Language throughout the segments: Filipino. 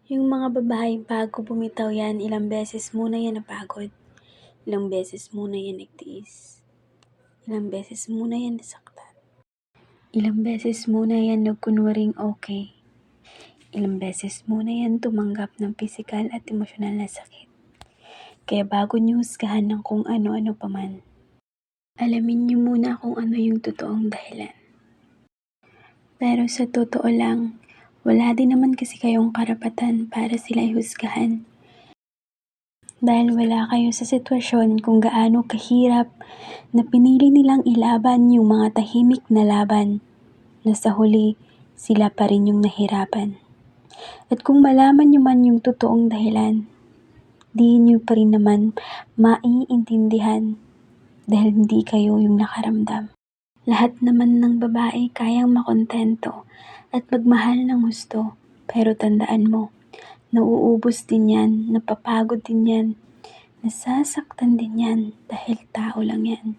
Yung mga babaeng bago bumitaw yan, ilang beses muna yan napagod. Ilang beses muna yan nagtiis. Ilang beses muna yan nasaktan. Ilang beses muna yan nagkunwaring okay. Ilang beses muna yan tumanggap ng pisikal at emosyonal na sakit. Kaya bago niyo husgahan ng kung ano-ano pa man, alamin niyo muna kung ano yung totoong dahilan. Pero sa totoo lang, wala din naman kasi kayong karapatan para sila ihusgahan. Dahil wala kayo sa sitwasyon kung gaano kahirap na pinili nilang ilaban yung mga tahimik na laban na sa huli sila pa rin yung nahirapan. At kung malaman nyo man yung totoong dahilan, di nyo pa rin naman maiintindihan dahil hindi kayo yung nakaramdam. Lahat naman ng babae kayang makontento at magmahal ng gusto, pero tandaan mo, nauubos din yan, napapagod din yan, nasasaktan din yan dahil tao lang yan.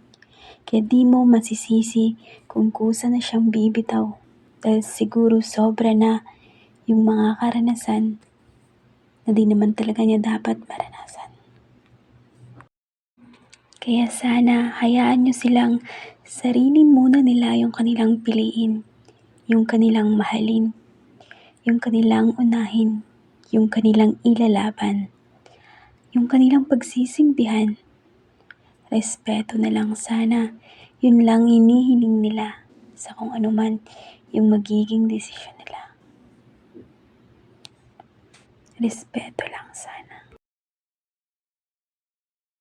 Kaya di mo masisisi kung kusa na siyang bibitaw dahil siguro sobra na yung mga karanasan na di naman talaga niya dapat maranasan. Kaya sana hayaan nyo silang sarili muna nila yung kanilang piliin, yung kanilang mahalin, yung kanilang unahin, yung kanilang ilalaban, yung kanilang pagsisimbihan. Respeto na lang sana, yun lang hinihiling nila sa kung ano man yung magiging desisyon nila. Respeto lang sana.